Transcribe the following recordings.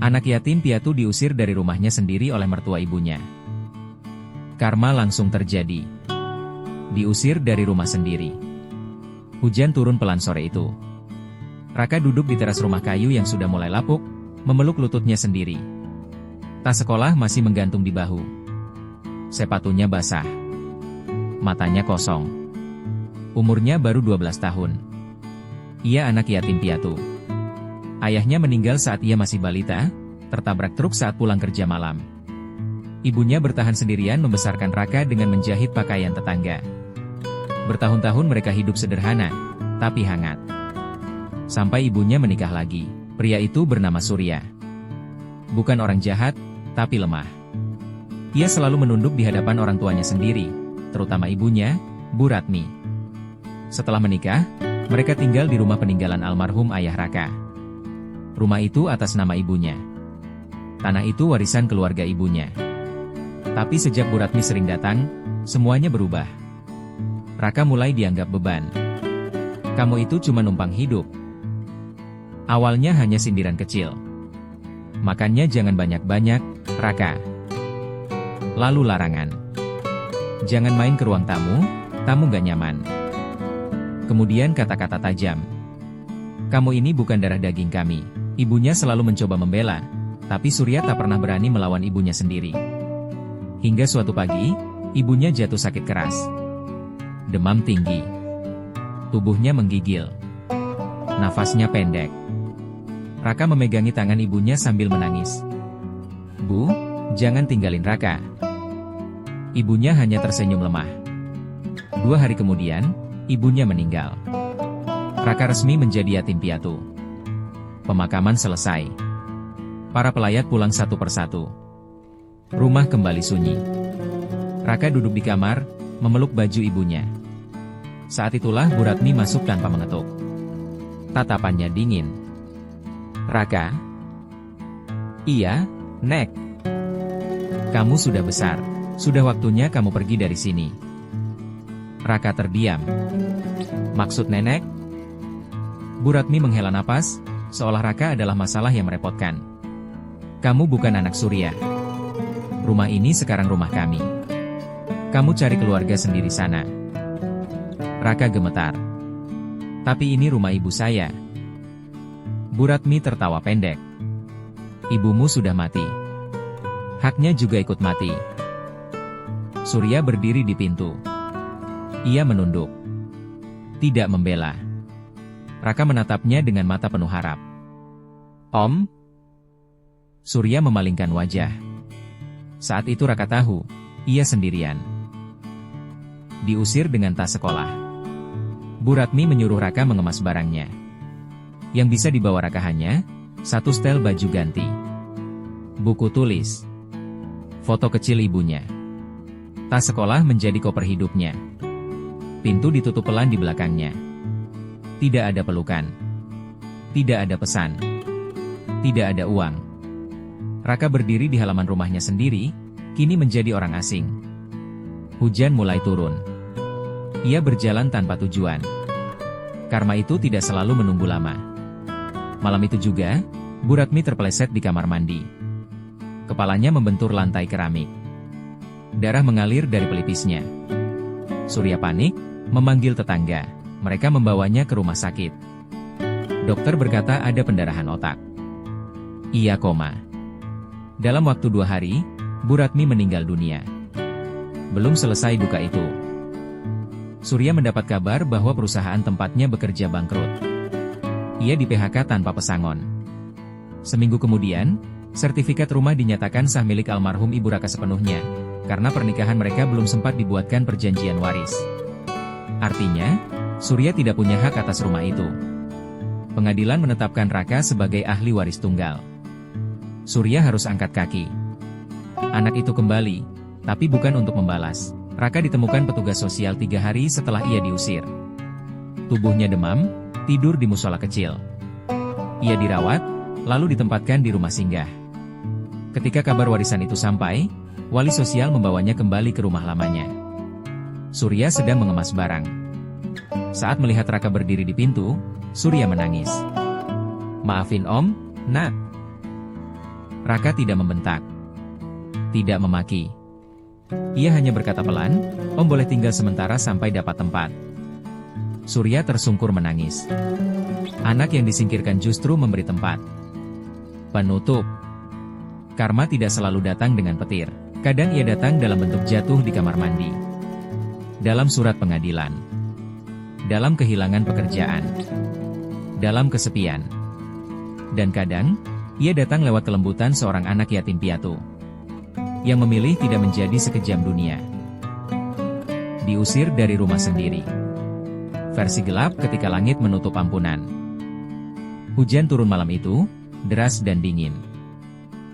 Anak yatim piatu diusir dari rumahnya sendiri oleh mertua ibunya. Karma langsung terjadi. Diusir dari rumah sendiri. Hujan turun pelan sore itu. Raka duduk di teras rumah kayu yang sudah mulai lapuk, memeluk lututnya sendiri. Tas sekolah masih menggantung di bahu. Sepatunya basah. Matanya kosong. Umurnya baru 12 tahun. Ia anak yatim piatu. Ayahnya meninggal saat ia masih balita, tertabrak truk saat pulang kerja malam. Ibunya bertahan sendirian membesarkan Raka dengan menjahit pakaian tetangga. Bertahun-tahun mereka hidup sederhana, tapi hangat. Sampai ibunya menikah lagi. Pria itu bernama Surya. Bukan orang jahat, tapi lemah. Ia selalu menunduk di hadapan orang tuanya sendiri, terutama ibunya, Bu Ratmi. Setelah menikah, mereka tinggal di rumah peninggalan almarhum ayah Raka. Rumah itu atas nama ibunya. Tanah itu warisan keluarga ibunya. Tapi sejak Bu Ratmi sering datang, semuanya berubah. Raka mulai dianggap beban. Kamu itu cuma numpang hidup. Awalnya hanya sindiran kecil. Makannya jangan banyak-banyak, Raka. Lalu larangan. Jangan main ke ruang tamu gak nyaman. Kemudian kata-kata tajam. Kamu ini bukan darah daging kami. Ibunya selalu mencoba membela, tapi Surya tak pernah berani melawan ibunya sendiri. Hingga suatu pagi, ibunya jatuh sakit keras. Demam tinggi. Tubuhnya menggigil. Nafasnya pendek. Raka memegangi tangan ibunya sambil menangis. Bu, jangan tinggalin Raka. Ibunya hanya tersenyum lemah. 2 hari kemudian, ibunya meninggal. Raka resmi menjadi yatim piatu. Pemakaman selesai. Para pelayat pulang satu persatu. Rumah kembali sunyi. Raka duduk di kamar, memeluk baju ibunya. Saat itulah Bu Ratmi masuk tanpa mengetuk. Tatapannya dingin. Raka? Iya, Nek. Kamu sudah besar. Sudah waktunya kamu pergi dari sini. Raka terdiam. Maksud nenek? Bu Ratmi menghela napas, seolah Raka adalah masalah yang merepotkan. Kamu bukan anak Surya. Rumah ini sekarang rumah kami. Kamu cari keluarga sendiri sana. Raka gemetar. Tapi ini rumah ibu saya. Bu Ratmi tertawa pendek. Ibumu sudah mati. Haknya juga ikut mati. Surya berdiri di pintu. Ia menunduk. Tidak membela. Raka menatapnya dengan mata penuh harap. Om? Surya memalingkan wajah. Saat itu Raka tahu, ia sendirian. Diusir dengan tas sekolah. Bu Ratmi menyuruh Raka mengemas barangnya. Yang bisa dibawa Raka hanya 1 setel baju ganti, buku tulis, foto kecil ibunya. Tas sekolah menjadi koper hidupnya. Pintu ditutup pelan di belakangnya. Tidak ada pelukan. Tidak ada pesan. Tidak ada uang. Raka berdiri di halaman rumahnya sendiri, kini menjadi orang asing. Hujan mulai turun. Ia berjalan tanpa tujuan. Karma itu tidak selalu menunggu lama. Malam itu juga, Bu Ratmi terpeleset di kamar mandi. Kepalanya membentur lantai keramik. Darah mengalir dari pelipisnya. Surya panik, memanggil tetangga. Mereka membawanya ke rumah sakit. Dokter berkata ada pendarahan otak. Ia koma. Dalam waktu 2 hari, Bu Ratmi meninggal dunia. Belum selesai duka itu. Surya mendapat kabar bahwa perusahaan tempatnya bekerja bangkrut. Ia di PHK tanpa pesangon. Seminggu kemudian, sertifikat rumah dinyatakan sah milik almarhum Ibu Raka sepenuhnya, karena pernikahan mereka belum sempat dibuatkan perjanjian waris. Artinya, Surya tidak punya hak atas rumah itu. Pengadilan menetapkan Raka sebagai ahli waris tunggal. Surya harus angkat kaki. Anak itu kembali, tapi bukan untuk membalas. Raka ditemukan petugas sosial 3 hari setelah ia diusir. Tubuhnya demam, tidur di musola kecil. Ia dirawat, lalu ditempatkan di rumah singgah. Ketika kabar warisan itu sampai, wali sosial membawanya kembali ke rumah lamanya. Surya sedang mengemas barang. Saat melihat Raka berdiri di pintu, Surya menangis. Maafin Om, Nak. Raka tidak membentak. Tidak memaki. Ia hanya berkata pelan, "Om boleh tinggal sementara sampai dapat tempat." Surya tersungkur menangis. Anak yang disingkirkan justru memberi tempat. Penutup. Karma tidak selalu datang dengan petir. Kadang ia datang dalam bentuk jatuh di kamar mandi. Dalam surat pengadilan. Dalam kehilangan pekerjaan. Dalam kesepian. Dan kadang, ia datang lewat kelembutan seorang anak yatim piatu. Yang memilih tidak menjadi sekejam dunia. Diusir dari rumah sendiri. Versi gelap ketika langit menutup ampunan. Hujan turun malam itu, deras dan dingin.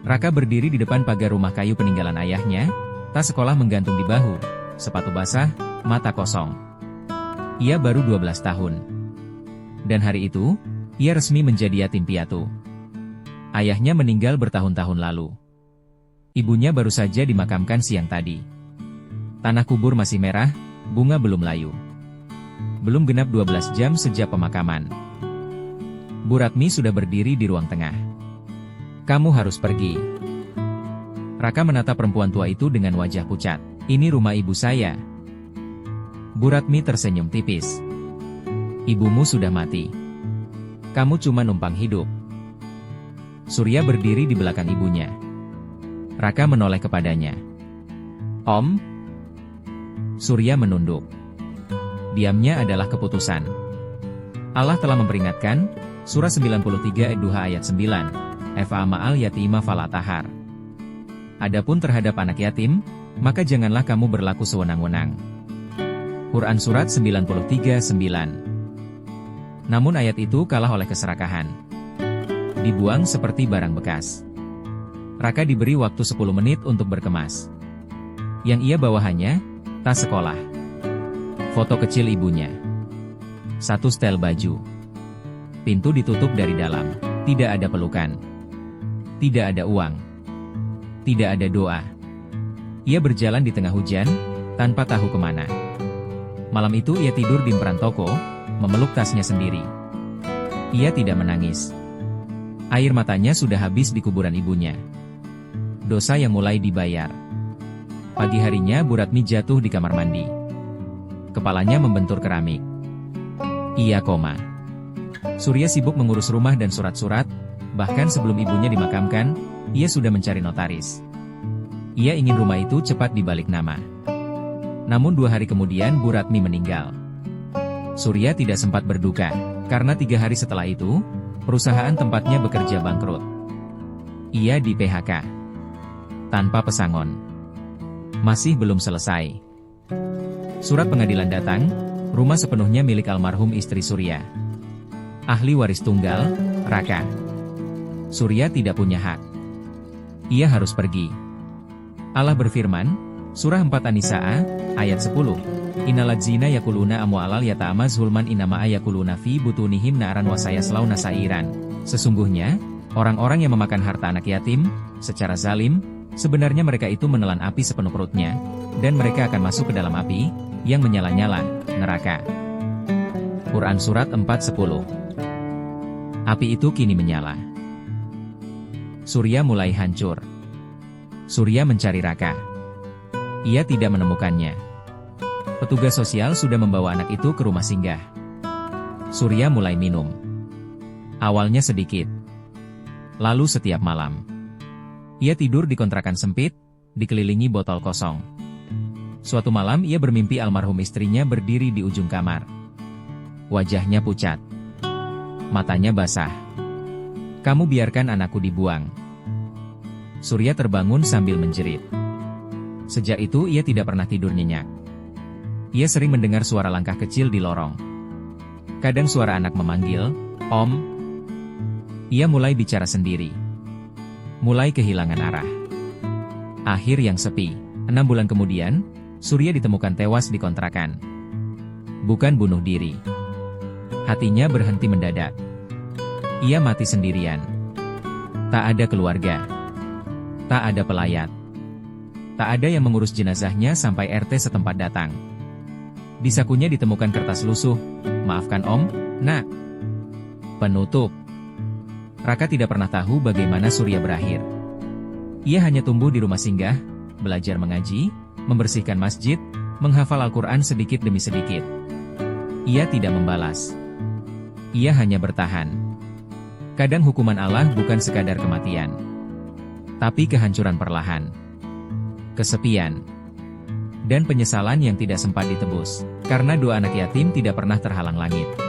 Raka berdiri di depan pagar rumah kayu peninggalan ayahnya, tas sekolah menggantung di bahu, sepatu basah, mata kosong. Ia baru 12 tahun. Dan hari itu, ia resmi menjadi yatim piatu. Ayahnya meninggal bertahun-tahun lalu. Ibunya baru saja dimakamkan siang tadi. Tanah kubur masih merah, bunga belum layu. Belum genap 12 jam sejak pemakaman. Bu Ratmi sudah berdiri di ruang tengah. "Kamu harus pergi." Raka menatap perempuan tua itu dengan wajah pucat. "Ini rumah ibu saya." Bu Ratmi tersenyum tipis. "Ibumu sudah mati. Kamu cuma numpang hidup." Surya berdiri di belakang ibunya. Raka menoleh kepadanya. "Om?" Surya menunduk. Diamnya adalah keputusan. Allah telah memperingatkan, Surah 93 ayat 9, "Fa ma'al yatima fala tahar." Adapun terhadap anak yatim, maka janganlah kamu berlaku sewenang-wenang. Quran Surat 93:9. Namun ayat itu kalah oleh keserakahan. Dibuang seperti barang bekas. Raka diberi waktu 10 menit untuk berkemas. Yang ia bawa hanya tas sekolah, foto kecil ibunya, satu setel baju. Pintu ditutup dari dalam, tidak ada pelukan, tidak ada uang, tidak ada doa. Ia berjalan di tengah hujan, tanpa tahu kemana. Malam itu ia tidur di emperan toko, memeluk tasnya sendiri. Ia tidak menangis. Air matanya sudah habis di kuburan ibunya. Dosa yang mulai dibayar. Pagi harinya Bu Ratmi jatuh di kamar mandi. Kepalanya membentur keramik. Ia koma. Surya sibuk mengurus rumah dan surat-surat, bahkan sebelum ibunya dimakamkan, ia sudah mencari notaris. Ia ingin rumah itu cepat dibalik nama. Namun 2 hari kemudian Bu Ratmi meninggal. Surya tidak sempat berduka, karena 3 hari setelah itu, perusahaan tempatnya bekerja bangkrut. Ia di PHK. Tanpa pesangon. Masih belum selesai. Surat pengadilan datang, rumah sepenuhnya milik almarhum istri Surya. Ahli waris tunggal, Raka. Surya tidak punya hak. Ia harus pergi. Allah berfirman, Surah 4 An-Nisa, ayat 10. Innaladzina yakuluna amwalal yata'ama zulman inama ayakuluna fi butunihim na'ran wasayaslauna sa'iran. Sesungguhnya, orang-orang yang memakan harta anak yatim, secara zalim, sebenarnya mereka itu menelan api sepenuh perutnya, dan mereka akan masuk ke dalam api, yang menyala-nyala, neraka. Quran Surat 4:10. Api itu kini menyala. Surya mulai hancur. Surya mencari Raka. Ia tidak menemukannya. Petugas sosial sudah membawa anak itu ke rumah singgah. Surya mulai minum. Awalnya sedikit. Lalu setiap malam. Ia tidur di kontrakan sempit, dikelilingi botol kosong. Suatu malam ia bermimpi almarhum istrinya berdiri di ujung kamar. Wajahnya pucat. Matanya basah. "Kamu biarkan anakku dibuang." Surya terbangun sambil menjerit. Sejak itu ia tidak pernah tidur nyenyak. Ia sering mendengar suara langkah kecil di lorong. Kadang suara anak memanggil, "Om." Ia mulai bicara sendiri. Mulai kehilangan arah. Akhir yang sepi. 6 bulan kemudian, Surya ditemukan tewas di kontrakan. Bukan bunuh diri. Hatinya berhenti mendadak. Ia mati sendirian. Tak ada keluarga. Tak ada pelayat. Tak ada yang mengurus jenazahnya sampai RT setempat datang. Di sakunya ditemukan kertas lusuh, "Maafkan Om, Nak." Penutup. Raka tidak pernah tahu bagaimana Surya berakhir. Ia hanya tumbuh di rumah singgah, belajar mengaji, membersihkan masjid, menghafal Al-Quran sedikit demi sedikit. Ia tidak membalas. Ia hanya bertahan. Kadang hukuman Allah bukan sekadar kematian, tapi kehancuran perlahan, kesepian, dan penyesalan yang tidak sempat ditebus. Karena doa anak yatim tidak pernah terhalang langit.